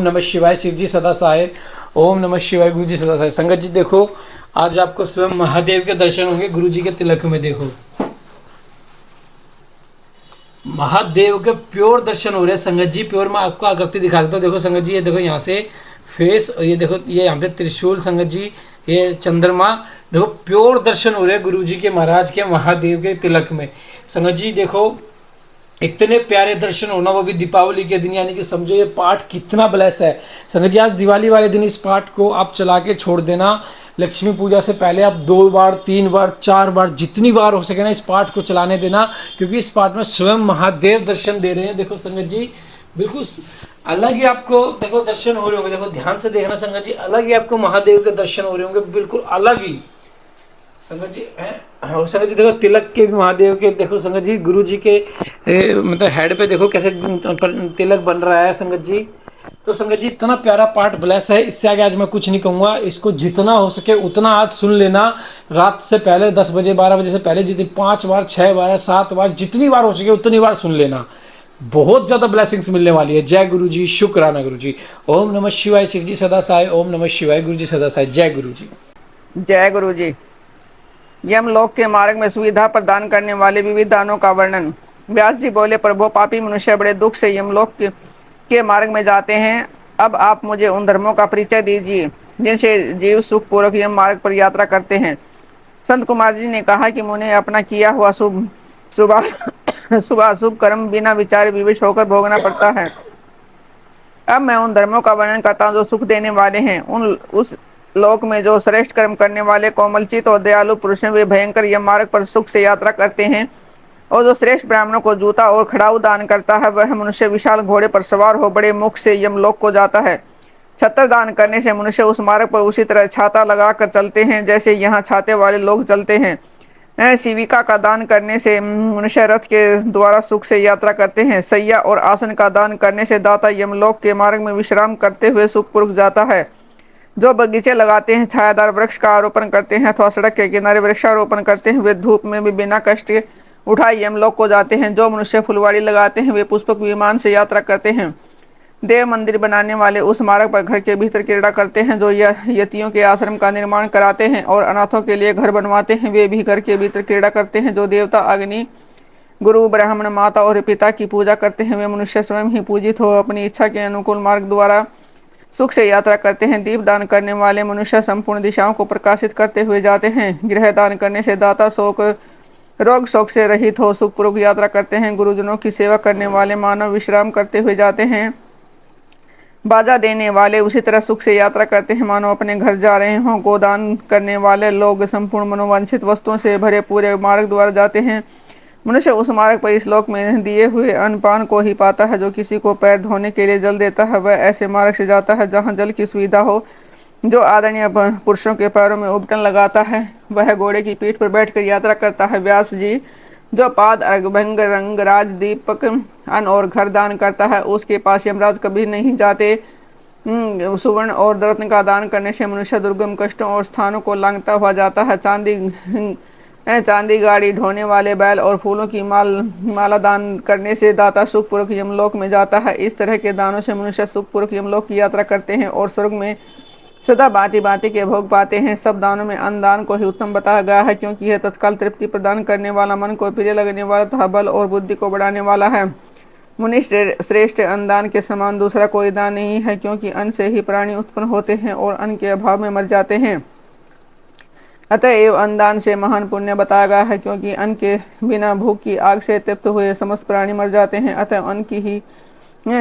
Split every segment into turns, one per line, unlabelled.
ओम नमः शिवाय। शिव जी सदा सहाय। ओम नमः शिवाय। गुरु जी सदा सहाय। संगत जी देखो, आज आपको स्वयं महादेव के दर्शन होंगे गुरु जी के तिलक में। देखो महादेव के प्योर दर्शन हो रहे हैं संगत जी। प्योर में आपको आकृति दिखा देता हूँ। देखो संगत जी, ये देखो यहाँ से फेस, और ये देखो ये यहाँ पे त्रिशूल संगत जी, ये चंद्रमा। देखो प्योर दर्शन हो रहे हैं गुरु जी के, महाराज के, महादेव के तिलक में। संगत जी देखो, इतने प्यारे दर्शन होना, वो भी दीपावली के दिन, यानी कि समझो ये पाठ कितना ब्लेस है। संगत जी आज दिवाली वाले दिन इस पाठ को आप चला के छोड़ देना। लक्ष्मी पूजा से पहले आप 2 बार 3 बार 4 बार जितनी बार हो सके ना इस पाठ को चलाने देना, क्योंकि इस पाठ में स्वयं महादेव दर्शन दे रहे हैं। देखो संगत जी, बिल्कुल अलग ही आपको देखो दर्शन हो रहे होंगे। देखो ध्यान से देखना संगत जी, अलग ही आपको महादेव के दर्शन हो रहे होंगे, बिल्कुल अलग ही संगत जी है। हाँ, संगत जी देखो तिलक के भी महादेव के, देखो संगत जी गुरु जी के मतलब हेड पे देखो कैसे तिलक बन रहा है संगत जी। तो संगत जी इतना प्यारा पाठ ब्लेस है, इससे आगे आज मैं कुछ नहीं कहूंगा। इसको जितना हो सके उतना आज सुन लेना। रात से पहले 10 बजे 12 बजे से पहले जितनी 5 बार 6 बार 7 बार जितनी बार हो सके उतनी बार सुन लेना। बहुत ज्यादा ब्लेसिंग्स मिलने वाली है। जय गुरु जी, शुक्राना गुरु जी। ओम नमः शिवाय। शिव जी सदा सहाय। ओम नमः शिवाय। गुरु जी सदा सहाय। जय गुरु जी।
जय गुरु जी। यमलोक के मार्ग में सुविधा प्रदान करने वाले विविध दानों का वर्णन। व्यास जी बोले, प्रभु पापी मनुष्य बड़े दुख से यमलोक के मार्ग में जाते हैं। अब आप मुझे उन धर्मों का परिचय दीजिए जिनसे जीव सुख पूर्वक यम मार्ग पर यात्रा करते हैं। संत कुमार जी ने कहा कि मुझे अपना किया हुआ शुभ शुभ अशुभ कर्म बिना विचार विवश होकर भोगना पड़ता है। अब मैं उन धर्मों का वर्णन करता हूँ जो सुख देने वाले हैं। उस लोक में जो श्रेष्ठ कर्म करने वाले कोमलचित और दयालु पुरुष हैं, वे भयंकर यम मार्ग पर सुख से यात्रा करते हैं। और जो श्रेष्ठ ब्राह्मणों को जूता और खड़ाऊ दान करता है, वह मनुष्य विशाल घोड़े पर सवार हो बड़े मुख से यमलोक को जाता है। छत्र दान करने से मनुष्य उस मार्ग पर उसी तरह छाता लगाकर चलते हैं जैसे यहाँ छाते वाले लोग चलते हैं। शिविका का दान करने से मनुष्य रथ के द्वारा सुख से यात्रा करते हैं। सैया और आसन का दान करने से दाता यमलोक के मार्ग में विश्राम करते हुए सुखपूर्वक जाता है। जो बगीचे लगाते हैं, छायादार वृक्ष का आरोपण करते हैं अथवा सड़क के किनारे वृक्षारोपण करते हैं, वे धूप में भी बिना कष्ट उठाए यमलोक को जाते हैं। जो मनुष्य फुलवाड़ी लगाते हैं, वे पुष्पक विमान से यात्रा करते हैं। देव मंदिर बनाने वाले उस मार्ग पर घर के भीतर क्रीड़ा करते हैं। जो यतियों के आश्रम का निर्माण कराते हैं और अनाथों के लिए घर बनवाते हैं, वे भी घर के भीतर क्रीड़ा करते हैं। जो देवता, अग्नि, गुरु, ब्राह्मण, माता और पिता की पूजा करते हैं, वे मनुष्य स्वयं ही पूजित हो अपनी इच्छा के अनुकूल मार्ग द्वारा सुख से यात्रा करते हैं। दीप दान करने वाले मनुष्य संपूर्ण दिशाओं को प्रकाशित करते हुए जाते हैं। गृह दान करने से दाता रोग शोक से रहित हो सुखपूर्वक यात्रा करते हैं। गुरुजनों की सेवा करने वाले मानव विश्राम करते हुए जाते हैं। बाजा देने वाले उसी तरह सुख से यात्रा करते हैं मानो अपने घर जा रहे हों। गोदान करने वाले लोग संपूर्ण मनोवांछित वस्तुओं से भरे पूरे मार्ग द्वारा जाते हैं। मनुष्य उस मार्ग पर इस लोक में दिए हुए अन्नपान को ही पाता है। जो किसी को पैर धोने के लिए जल देता है, वह ऐसे मार्ग से जाता है जहाँ जल की सुविधा हो। जो आदरणीय पुरुषों के पैरों में उपटन लगाता है, वह घोड़े की पीठ पर बैठकर यात्रा करता है। व्यास जी जो पाद अर्घभंग रंगराज दीपक अन्न और घर दान करता है, उसके पास यमराज कभी नहीं जाते। सुवर्ण और रत्न का दान करने से मनुष्य दुर्गम कष्टों और स्थानों को लांघता हुआ जाता है। चांदी गाड़ी ढोने वाले बैल और फूलों की माला दान करने से दाता सुखपूर्वक यमलोक में जाता है। इस तरह के दानों से मनुष्य सुखपूर्वक यमलोक की यात्रा करते हैं और स्वर्ग में सदा भांति भांति के भोग पाते हैं। सब दानों में अन्न दान को ही उत्तम बताया गया है, क्योंकि यह तत्काल तृप्ति प्रदान करने वाला, मन को प्रिय लगने वाला तथा बल और बुद्धि को बढ़ाने वाला है। मुनि श्रेष्ठ अन्नदान के समान दूसरा कोई दान नहीं है, क्योंकि अन्न से ही प्राणी उत्पन्न होते हैं और अन्न के अभाव में मर जाते हैं। अतएव अन्नदान से महान पुण्य बताया गया है, क्योंकि अन्न के बिना भूख की आग से तृप्त हुए समस्त प्राणी मर जाते हैं। अतः अन्न की ही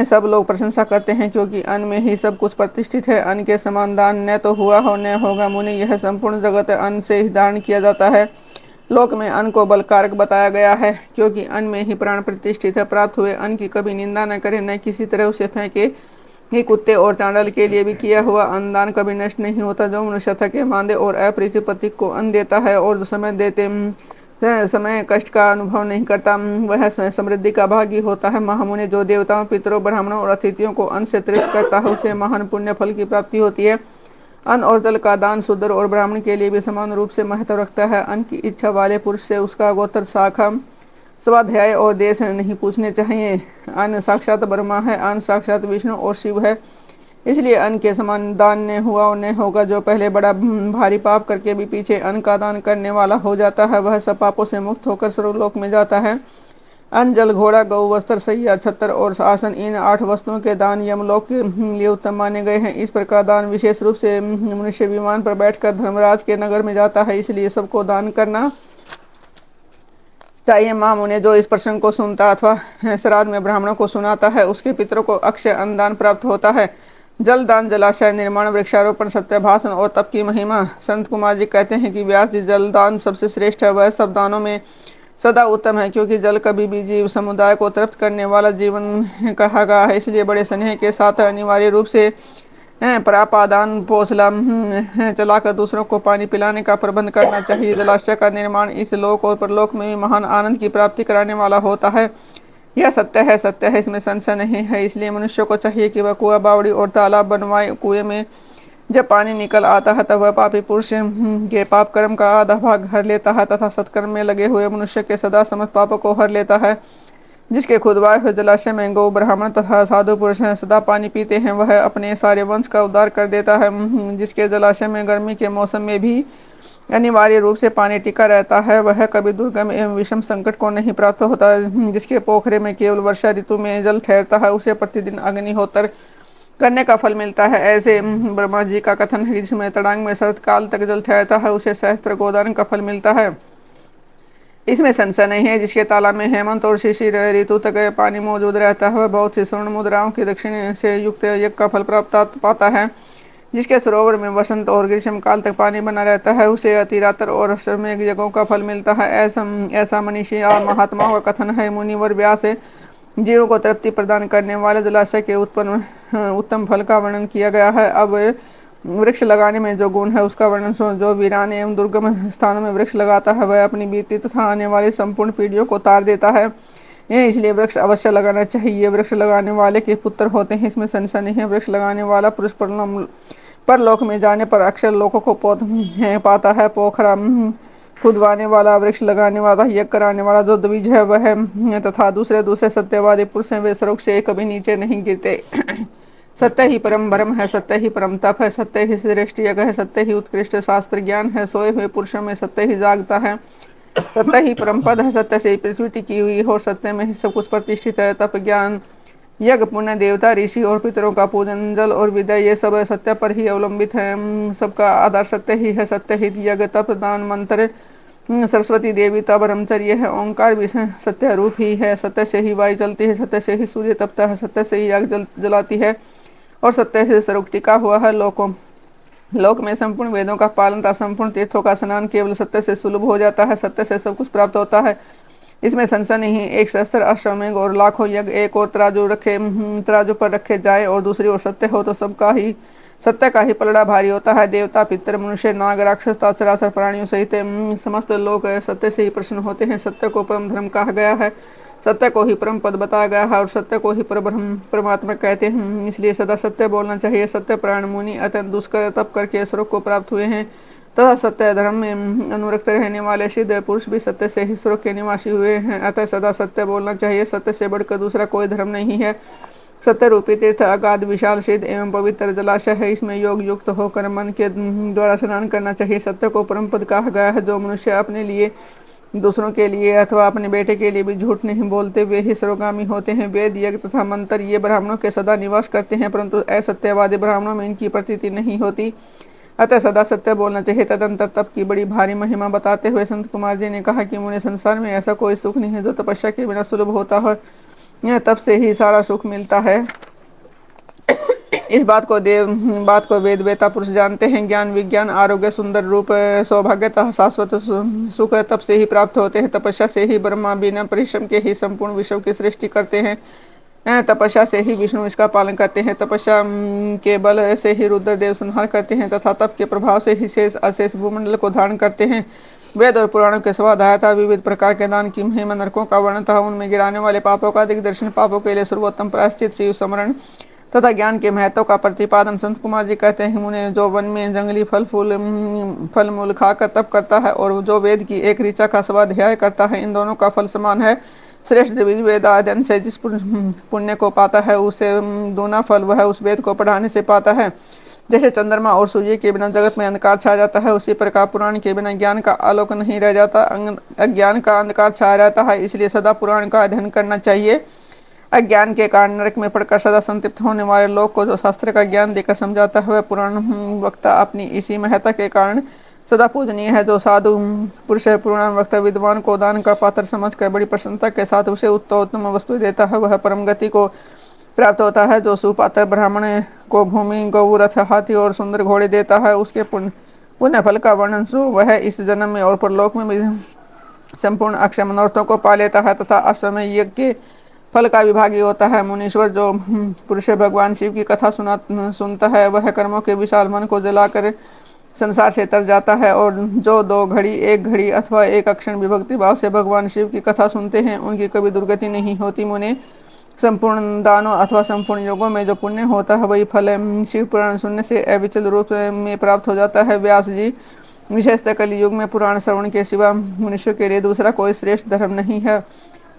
सब लोग प्रशंसा करते हैं, क्योंकि अन्न में ही सब कुछ प्रतिष्ठित है। अन्न के समान दान न तो हुआ हो न होगा। मुनि, यह संपूर्ण जगत अन्न से ही धारण किया जाता है। लोक में अन्न को बलकारक बताया गया है, क्योंकि अन्न में ही प्राण प्रतिष्ठित है। प्राप्त हुए अन्न की कभी निंदा न करे, न किसी तरह उसे फेंके। ही कुत्ते और चांडाल के लिए भी किया हुआ अन्नदान कभी नष्ट नहीं होता। जो मनुष्य थके मांदे और अपरिचित पति को अन्न देता है और जो समय देते समय कष्ट का अनुभव नहीं करता, वह समृद्धि का भागी होता है। महामुनि, जो देवताओं, पितरों, ब्राह्मणों और अतिथियों को अन्न से तृप्त करता है, उसे महान पुण्य फल की प्राप्ति होती है। अन्न और जल का दान शूद्र और ब्राह्मण के लिए भी समान रूप से महत्व रखता है। अन्न की इच्छा वाले पुरुष से उसका गोत्र, शाखा, स्वाध्याय और देश नहीं पूछने चाहिए। अन्न साक्षात ब्रह्मा है, अन्न साक्षात विष्णु और शिव है। इसलिए अन्न के समान दान ने हुआ उन्हें होगा। जो पहले बड़ा भारी पाप करके भी पीछे अन्न का दान करने वाला हो जाता है, वह सब पापों से मुक्त होकर स्वर्गलोक में जाता है। अन्न, जल, घोड़ा, गौ, वस्त्र, सैया, छत्र और आसन, इन 8 वस्तुओं के दान यमलोक के लिए उत्तम माने गए हैं। इस प्रकार दान विशेष रूप से मनुष्य विमान पर बैठकर धर्मराज के नगर में जाता है, इसलिए सबको दान करना चाहिए। माम उन्हें जो इस प्रसंग को सुनता अथवा श्राद्ध में ब्राह्मणों को सुनाता है, उसके पितरों को अक्षय अन्नदान प्राप्त होता है। जल दान, जलाशय निर्माण, वृक्षारोपण, सत्य भाषण और तप की महिमा। संत कुमार जी कहते हैं कि व्यास जी, जल दान सबसे श्रेष्ठ है। वह सब दानों में सदा उत्तम है, क्योंकि जल कभी भी जीव समुदाय को तृप्त करने वाला जीवन कहा गया है। इसलिए बड़े स्नेह के साथ अनिवार्य रूप से प्रापादान पोसला चलाकर दूसरों को पानी पिलाने का प्रबंध करना चाहिए। जलाशय का निर्माण इस लोक और परलोक में भी महान आनंद की प्राप्ति कराने वाला होता है। यह सत्य है, इसमें संशय नहीं है। इसलिए मनुष्य को चाहिए कि वह कुआं, बावड़ी और तालाब बनवाए। कुएं में जब पानी निकल आता है, तब वह पापी पुरुष के पाप कर्म का आधा भाग हर लेता है तथा सत्कर्म में लगे हुए मनुष्य के सदा समस्त पापों को हर लेता है। जिसके खुदवाए हुए जलाशय में गौ, ब्राह्मण तथा साधु पुरुष सदा पानी पीते हैं, वह अपने सारे वंश का उद्धार कर देता है। जिसके जलाशय में गर्मी के मौसम में भी अनिवार्य रूप से पानी टिका रहता है, वह कभी दुर्गम एवं विषम संकट को नहीं प्राप्त होता। जिसके पोखरे में केवल वर्षा ऋतु में जल ठहरता है, उसे प्रतिदिन अग्निहोत्र करने का फल मिलता है। ऐसे ब्रह्मा जी का कथन है, जिसमें तड़ांग में शरत काल तक जल ठहरता है, उसे सहस्त्र गोदान का फल मिलता है। इसमें संशय नहीं है। जिसके तालाब में हेमंत और शिशिर ऋतु तक पानी मौजूद रहता है, वह बहुत सी स्वर्ण मुद्राओं की दक्षिण से युक्त यज्ञ का फल प्राप्त पाता है। जिसके सरोवर में वसंत और ग्रीष्म काल तक पानी बना रहता है, उसे अतिरात्र और अश्वमेघ यज्ञों का फल मिलता है। ऐसा मनीषी और महात्माओं का कथन है। मुनिवर व्यास जीवों को तृप्ति प्रदान करने वाले जलाशय के उत्तम फल का वर्णन किया गया है। अब वृक्ष लगाने में जो गुण है, उसका वर्णन सुनो। जो वीरान एवं दुर्गम स्थानों में वृक्ष लगाता है, वह अपनी बीती तथा आने वाली संपूर्ण पीढ़ियों को तार देता है। इसलिए वृक्ष अवश्य लगाना चाहिए। वृक्ष लगाने वाले के पुत्र होते हैं, इसमें संशय नहीं है। वृक्ष लगाने वाला पुरुष परलोक में जाने पर अक्षर लोकों को पाता है। पोखरा खुदवाने वाला, वृक्ष लगाने वाला, यज्ञ कराने वाला, जो द्विज है वह तथा दूसरे सत्यवादी पुरुष हैं, वे स्वर्ग से कभी नीचे नहीं गिरते। सत्य ही परम ब्रह्म है, सत्य ही परम तप है, सत्य ही श्रेष्ठ यज्ञ है, सत्य ही उत्कृष्ट शास्त्र ज्ञान है। सोए हुए पुरुषों में सत्य ही जागता है, सत्य ही परम पद है, सत्य से ही पृथ्वी टिकी हुई है और सत्य में ही सब कुछ प्रतिष्ठित है। तप, ज्ञान, यज्ञ, पुण्य, देवता, ऋषि और पितरों का पूजन, जल और विद्या, ये सब सत्य पर ही अवलंबित है। सबका आधार सत्य ही है। सत्य ही यज्ञ, तप, दान, मंत्र, सरस्वती देवी का ब्रह्मचर्य है। ओंकार भी सत्य रूप ही है। सत्य से ही वायु चलती है, सत्य से ही सूर्य तपता है, सत्य से ही आग जलाती है और सत्य से सर्व टिका हुआ है। लोक में संपूर्ण वेदों का पालन तथा संपूर्ण तीर्थों का स्नान केवल सत्य से सुलभ हो जाता है। सत्य से सब कुछ प्राप्त होता है, इसमें संशय नहीं। एक सहस्त्र अश्वमेघ और लाखों यज्ञ एक और तराजू पर रखे जाए और दूसरी ओर सत्य हो, तो सत्य का ही पलड़ा भारी होता है। देवता, पितर, मनुष्य, नाग, राक्षस, चराचर प्राणियों सहित समस्त लोग सत्य से ही प्रसन्न होते हैं। सत्य को परम धर्म कहा गया है, सत्य को ही परम पद बताया गया है और सत्य को ही परमात्मा कहते हैं। इसलिए सदा सत्य बोलना चाहिए। सत्य प्राण मुनि अत्यंत दुष्कर तप करके स्वर्ग को प्राप्त हुए हैं तथा सत्य धर्म में अनुरक्त रहने वाले सिद्ध पुरुष भी सत्य से ही स्वर्ग के निवासी हुए हैं। अतः सदा सत्य बोलना चाहिए। सत्य से बढ़कर दूसरा कोई धर्म नहीं है। सत्य रूपी तीर्थ अगाध, विशाल, सिद्ध एवं पवित्र जलाशय है। इसमें योग युक्त होकर मन के द्वारा स्नान करना चाहिए। सत्य को परम पद कहा गया है। जो मनुष्य अपने लिए, दूसरों के लिए अथवा अपने बेटे के लिए भी झूठ नहीं बोलते, वे ही सर्वगामी होते हैं। वेद, यज्ञ तथा मंत्र ये ब्राह्मणों के सदा निवास करते हैं, परंतु असत्यवादी ब्राह्मणों में इनकी प्रतीति नहीं होती। अतः सदा सत्य बोलना चाहिए। तदंतर तप की बड़ी भारी महिमा बताते हुए संत कुमार जी ने कहा कि मुझे संसार में ऐसा कोई सुख नहीं है जो तपस्या के बिना सुलभ होता है। यह तप से ही सारा सुख मिलता है। इस बात को वेद वेता पुरुष जानते हैं। ज्ञान, विज्ञान, आरोग्य, सुंदर रूप, सौभाग्य तथा शाश्वत सुख तप से ही प्राप्त होते हैं। तपस्या से ही ब्रह्मा बिना परिश्रम के ही संपूर्ण विश्व की सृष्टि करते हैं। तपस्या से ही विष्णु इसका पालन करते हैं। तपस्या के बल से ही रुद्रदेव संहार करते हैं तथा तप के प्रभाव से ही शेष अशेष भूमंडल को धारण करते हैं। वेद और पुराणों के स्वाध्याय विविध प्रकार के दान की महिमा, नरकों का वर्णन तथा उनमें गिराने वाले पापों का दिग्दर्शन, पापों के लिए सर्वोत्तम प्रायश्चित, शिव स्मरण तथा ज्ञान के महत्व का प्रतिपादन। संत कुमार जी कहते हैं, मुने जो वन में जंगली फल मूल खाकर तप करता है और जो वेद की एक ऋचा का स्वाध्याय करता है, इन दोनों का फल समान है। श्रेष्ठ वेद अध्ययन से जिस पुण्य को पाता है उसे दूना फल वह उस वेद को पढ़ाने से पाता है। जैसे चंद्रमा और सूर्य के बिना जगत में अंधकार छा जाता है, उसी प्रकार पुराण के बिना ज्ञान का आलोक नहीं रह जाता, अज्ञान का अंधकार छाया रहता है। इसलिए सदा पुराण का अध्ययन करना चाहिए। अज्ञान के कारण नरक में पड़कर सदा संतृप्त होने वाले लोग को जो शास्त्र का ज्ञान देकर समझाता है वह पुराण वक्ता अपनी इसी महत्ता के कारण सदा पूजनीय है। जो साधु पुरुष पुराण वक्ता विद्वान को दान का पात्र समझकर बड़ी प्रसन्नता के साथ उसे उत्तम वस्तु देता है वह परम गति को प्राप्त होता है। जो सुपात्र ब्राह्मण को भूमि, गौ, रथ, हाथी और सुंदर घोड़े देता है उसके पुण्य फल का वर्णन सो वह इस जन्म में और परलोक में भी संपूर्ण अक्षय मनोरथों को पा लेता है तथा असमय यज्ञ के फल का विभागी होता है। मुनीश्वर जो पुरुष भगवान शिव की कथा सुनता है वह कर्मों के विशाल मन को जलाकर संसार से तर जाता है, और जो 2 घड़ी, 1 घड़ी अथवा एक अक्षण विभक्ति भाव से भगवान शिव की कथा सुनते हैं उनकी कभी दुर्गति नहीं होती। मुने संपूर्ण दानों अथवा संपूर्ण योगों में जो पुण्य होता है वही फल शिव पुराण सुनने से अविचल रूप में प्राप्त हो जाता है। व्यास जी विशेषतः कलयुग में पुराण श्रवण के सिवा मनुष्य के लिए दूसरा कोई श्रेष्ठ धर्म नहीं है,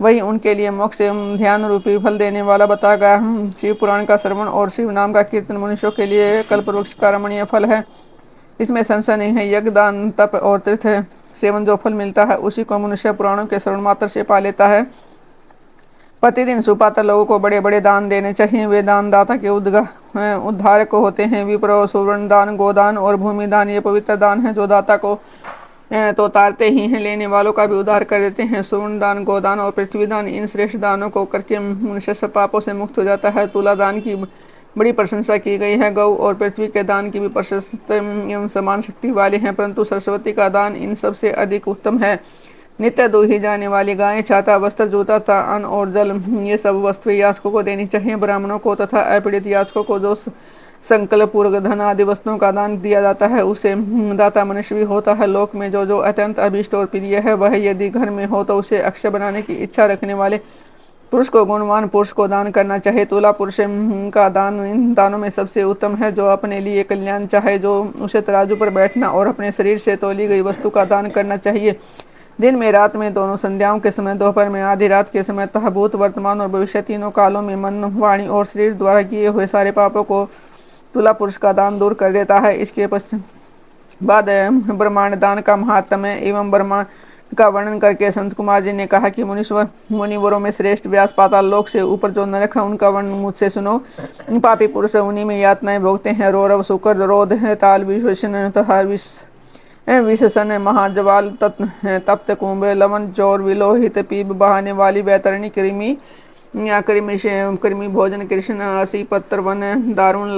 वही उनके लिए मोक्ष एवं ध्यान रूपी फल देने वाला बताया गया। शिव पुराण का श्रवण और शिव नाम का कीर्तन मनुष्यों के लिए कल्पवृक्ष का रमणीय फल है, इसमें संशय नहीं है। यज्ञ, दान, तप और तीर्थ सेवन जो फल मिलता है उसी को मनुष्य पुराणों के श्रवण मात्र से पा लेता है। प्रतिदिन सुपात्र लोगों को बड़े बड़े दान देने चाहिए, वे दान दाता के उद्धारक होते हैं। विप्र, सुवर्ण दान, गोदान और भूमि दान ये पवित्र दान है जो दाता को तो तारते ही हैं, लेने वालों का भी उद्धार कर देते हैं। सुवर्ण दान, गोदान और पृथ्वी दान इन श्रेष्ठ दानों को करके मनुष्य सब पापों से मुक्त हो जाता है। तुला दान की बड़ी प्रशंसा की गई है। गौ और पृथ्वी के दान की भी प्रशस्त एवं समान शक्ति वाले हैं, परंतु सरस्वती का दान इन सबसे अधिक उत्तम है। नित्य दूही जाने वाली गाय, छाता, वस्त्र, जूता, अन्न और जल ये सब वस्तुएं याचकों को देनी चाहिए। ब्राह्मणों को तथा अपीड़ित याचकों को जो संकल्प पूर्वक धन आदि वस्तुओं का दान दिया जाता है उसे दाता मनुष्य भी होता है। लोक में जो अत्यंत अभीष्ट और प्रिय है वह यदि घर में हो तो उसे अक्षय बनाने की इच्छा रखने वाले पुरुष को, गुणवान पुरुष को दान करना चाहिए। तुला पुरुष का दान इन दानों में सबसे उत्तम है। जो अपने लिए कल्याण चाहे जो उसे तराजू पर बैठना और अपने शरीर से तोली गई वस्तु का दान करना चाहिए। दिन में, रात में, दोनों संध्याओं के समय, दोपहर में, आधी रात के समय तथा भूत, वर्तमान और भविष्य तीनों कालों में मन, वाणी और शरीर द्वारा किए हुए सारे पापों को तुला पुरुष का दान दूर कर देता है। इसके बाद ब्रह्मांड दान का महात्म्य एवं ब्रह्मांड का वर्णन करके संत कुमार जी ने कहा कि मुनिवरों में श्रेष्ठ व्यास पाताल लोक से ऊपर जो नरक है उनका वर्णन मुझसे सुनो। पापी पुरुष उन्हीं में यातनाएं भोगते हैं। रौरव, शुकर, रोध है, ताल, विश्वसन तथा विशेषण, महाजवाल, तप्त कुंभ, लवन, चोर, विलोहित, पीप बहाने वाली, वैतरणी, कृमि या कृमि भोजन, कृष्ण, असी, पत्र, वन, दारुण,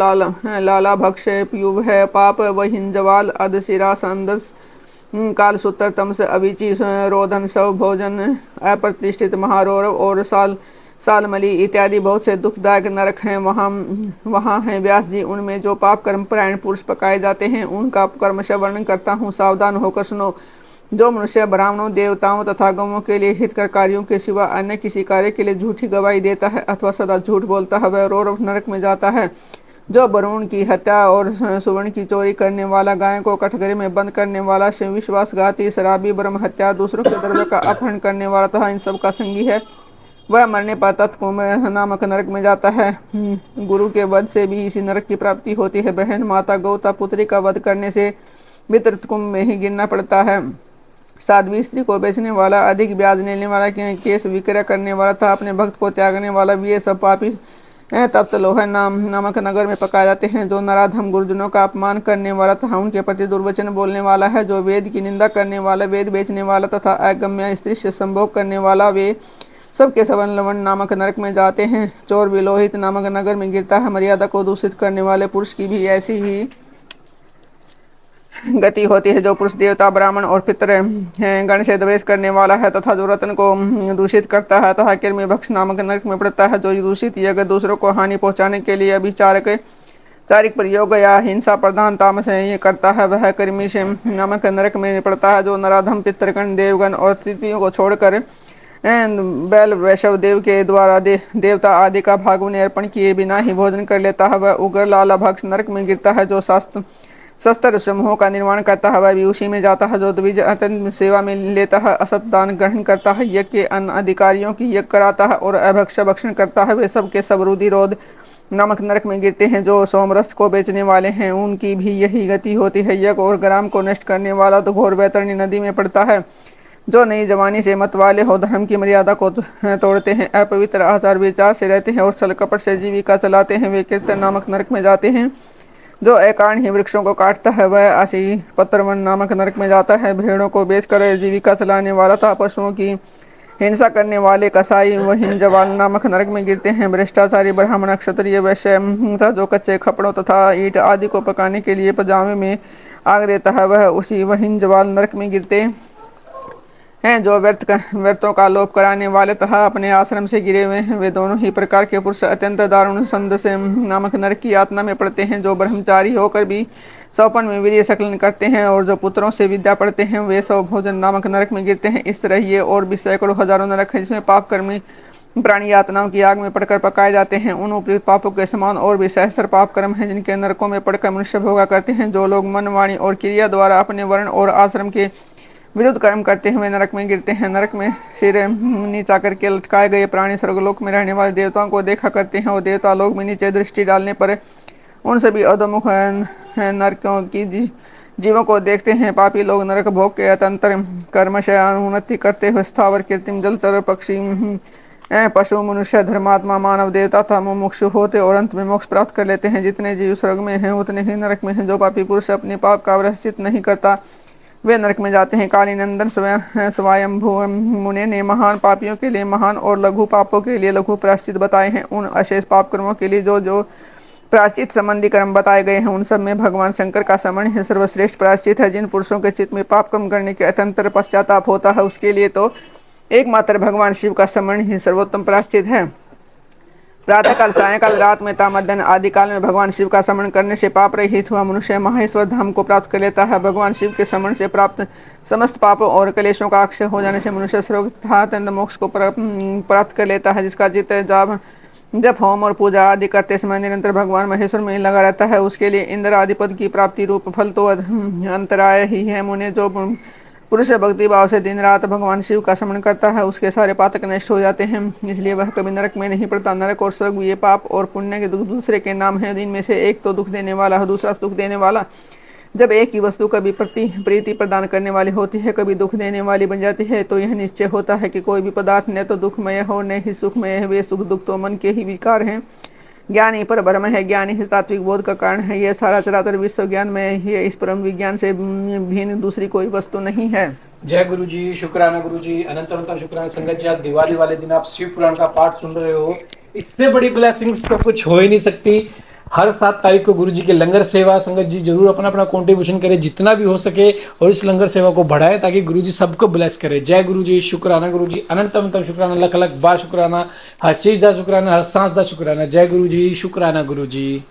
लाला भक्ष, प्यूब है, पाप, वहिंजवाल, अधशिरा, संदस, काल सूत्र, तमस, अभिचि, रोधन, शव भोजन, अप्रतिष्ठित, महारौरव और सालमली इत्यादि बहुत से दुखदायक नरक हैं। वहाँ हैं व्यास जी। उनमें जो पाप कर्म परायण पुरुष पकाए जाते हैं उनका कर्मशः वर्णन करता हूँ, सावधान होकर सुनो। जो मनुष्य ब्राह्मणों, देवताओं तथा गौओं के लिए हितकर कार्यों के सिवा अन्य किसी कार्य के लिए झूठी गवाही देता है अथवा सदा झूठ बोलता है वह रौरव नरक में जाता है। जो वरुण की हत्या और सुवर्ण की चोरी करने वाला, गाय को कठघरे में बंद करने वाला, विश्वासघाती, शराबी, ब्रह्म हत्या, दूसरों के द्रव्य का अपहरण करने वाला तथा इन सब का संगी है वह मरने पर तत्कुंभ नामक नरक में जाता है। गुरु के वध से भी इसी नरक की प्राप्ति होती है। बहन, माता, गौता, पुत्री का वध करने से भी तत्कुंभ में ही गिरना पड़ता है। साध्वी स्त्री को बेचने वाला, अधिक ब्याज लेने वाला, केस विक्रय करने वाला था, अपने भक्त को त्यागने वाला भी ये सब पापी तप्त लोहा नामक नगर में पकाए जाते हैं। जो नराधम गुरुजनों का अपमान करने वाला तथा उनके प्रति दुर्वचन बोलने वाला है, जो वेद की निंदा करने वाला, वेद बेचने वाला तथा अगम्य स्त्री से संभोग करने वाला, वे सबके सवन लवण नामक नरक में जाते हैं। चोर विलोहित नामक नगर में गिरता है। मर्यादा को दूषित करने वाले पुरुष की भी ऐसी ही गति होती है। जो पुरुष देवता, ब्राह्मण और पितृ गण से द्वेष करने वाला है तथा जो रत्न को दूषित करता है तथा कृमि भक्ष नामक नरक में पड़ता है। जो दूषित यज्ञ दूसरों को हानि पहुंचाने के लिए चारिक प्रयोग या हिंसा प्रधान तामस ये करता है वह कृमि से नामक नरक में पड़ता है। जो नराधम, पितृगण, देवगण और तृतीयों को छोड़कर बैल वैष्णव देव के द्वारा देवता आदि का भाग उन्हें अर्पण किए बिना ही भोजन कर लेता है वह उग्र लाला भक्ष नरक में गिरता है। जो शस्त्र समूहों का निर्माण करता है, वह भी उसी में जाता है। जो द्विज अत्यंत सेवा में लेता है, असत दान ग्रहण करता है, यज्ञ के अन्य अधिकारियों की यज्ञ कराता है और अभक्ष भक्षण करता है, वे सब के सब रुधिरोध नामक नरक में गिरते हैं। जो सोमरस को बेचने वाले हैं उनकी भी यही गति होती है। यज्ञ और ग्राम को नष्ट करने वाला तो घोर वैतरणी नदी में पड़ता है। जो नई जवानी से मत वाले हो, धर्म की मर्यादा को तोड़ते हैं, अपवित्र आचार विचार से रहते हैं और छल कपट से जीविका चलाते हैं, वे कीर्तन नामक नरक में जाते हैं। जो अकारण ही वृक्षों को काटता है वह आशी पत्रवन नामक नरक में जाता है। भेड़ों को बेचकर जीविका चलाने वाला था, पशुओं की हिंसा करने वाले कसाई वहीन जवाल नामक नरक में गिरते हैं। भ्रष्टाचारी ब्राह्मण क्षत्रिय वैश्य था, जो कच्चे खपड़ों तथा ईंट आदि को पकाने के लिए पजामे में आग देता है, वह उसी वहीन जवाल नरक में गिरते हैं। जो व्यर्थों का लोप कराने वाले तथा अपने आश्रम से गिरे हुए हैं, वे दोनों ही प्रकार के पुरुष अत्यंत दारुण संद से नामक नरक की यातना में पड़ते हैं। जो ब्रह्मचारी होकर भी सौपन में वीर्य सकलन करते हैं और जो पुत्रों से विद्या पढ़ते हैं, वे सौ भोजन नामक नरक में गिरते हैं। इस तरह ये और भी सैकड़ों हजारों नरक है, जिसमें पाप कर्मी प्राणी यातनाओं की आग में पड़कर पकाए जाते हैं। उन उपयुक्त पापों के समान और भी सहस्र पाप कर्म हैं, जिनके नरकों में पड़कर मनुष्य भोगा करते हैं। जो लोग मन, वाणी और क्रिया द्वारा अपने वर्ण और आश्रम के विरुद्ध कर्म करते हुए नरक में गिरते हैं। नरक में सिर नीचा करके लटकाए गए प्राणी स्वर्गलोक में रहने वाले देवताओं को देखा करते हैं और देवता लोक में नीचे दृष्टि डालने पर उन सभी अधोमुख नरकों की जीवों को देखते हैं। पापी लोग नरक भोग के अतंतर कर्मशय उन्नति करते हुए स्थावर कृत्रिम जलचर पक्षी पशु मनुष्य धर्मात्मा मानव देवता था मुमुक्षु होते और अंत में मोक्ष प्राप्त कर लेते हैं। जितने जीव स्वर्ग में हैं उतने ही नरक में हैं। जो पापी पुरुष अपने पाप का प्रायश्चित नहीं करता वे नरक में जाते हैं। काली नंदन स्वयंभू मुने ने महान पापियों के लिए महान और लघु पापों के लिए लघु प्रायश्चित बताए हैं। उन अशेष पाप कर्मों के लिए जो प्रायश्चित संबंधी कर्म बताए गए हैं, उन सब में भगवान शंकर का समण ही सर्वश्रेष्ठ प्रायश्चित है। जिन पुरुषों के चित्त में पाप कर्म करने के अत्यंतर पश्चाताप होता है, उसके लिए तो एकमात्र भगवान शिव का समण ही सर्वोत्तम प्रायश्चित है। प्रातःकाल, सायंकाल, रात में, मध्याह्न आदि काल में भगवान शिव का स्मरण करने से पाप रहित हुआ मनुष्य महेश्वर धाम को प्राप्त कर लेता है। भगवान शिव के स्मरण से प्राप्त समस्त पापों और क्लेशों का अक्षय हो जाने से मनुष्य स्वर्ग तथा अत्यंत मोक्ष को प्राप्त कर लेता है। जिसका चित्त जब होम और पूजा आदि करते समय निरंतर भगवान महेश्वर में लगा रहता है, उसके लिए इंद्र आदि पद की प्राप्ति रूप फल तो अंतराय ही है। मुने जो पुरुष भक्ति भाव से दिन रात भगवान शिव का स्मरण करता है, उसके सारे पातक नष्ट हो जाते हैं, इसलिए वह कभी नरक में नहीं पड़ता। नरक और स्वर्ग ये पाप और पुण्य के दूसरे के नाम हैं। इनमें से एक तो दुख देने वाला है, दूसरा सुख देने वाला। जब एक ही वस्तु कभी प्रीति प्रदान करने वाली होती है, कभी दुख देने वाली बन जाती है, तो यह निश्चय होता है कि कोई भी पदार्थ न तो दुखमय हो न ही सुखमय है। वे सुख दुख तो मन के ही विकार हैं। ज्ञान ही पर ब्रह्म है, ज्ञान ही तात्विक बोध का कारण है। यह सारा चराचर विश्व ज्ञान में ही इस परम विज्ञान से भिन्न दूसरी कोई वस्तु नहीं है।
जय गुरु जी, शुक्राना गुरु जी, अनंत अनंत शुक्राना। संगत जी, आज दिवाली वाले दिन आप शिव पुराण का पाठ सुन रहे हो, इससे बड़ी ब्लेसिंग्स तो कुछ हो ही नहीं सकती। हर 7 तारीख को गुरु जी के लंगर सेवा संगत जी जरूर अपना अपना कंट्रीब्यूशन करें जितना भी हो सके और इस लंगर सेवा को बढ़ाएं ताकि गुरु जी सबको ब्लेस करें। जय गुरु जी, शुक्राना गुरु जी, अनंत अनंत शुक्राना, लख लख बार शुक्राना, हर चीज का शुक्राना, हर सांस का शुक्राना। जय गुरु जी, शुक्राना गुरु जी।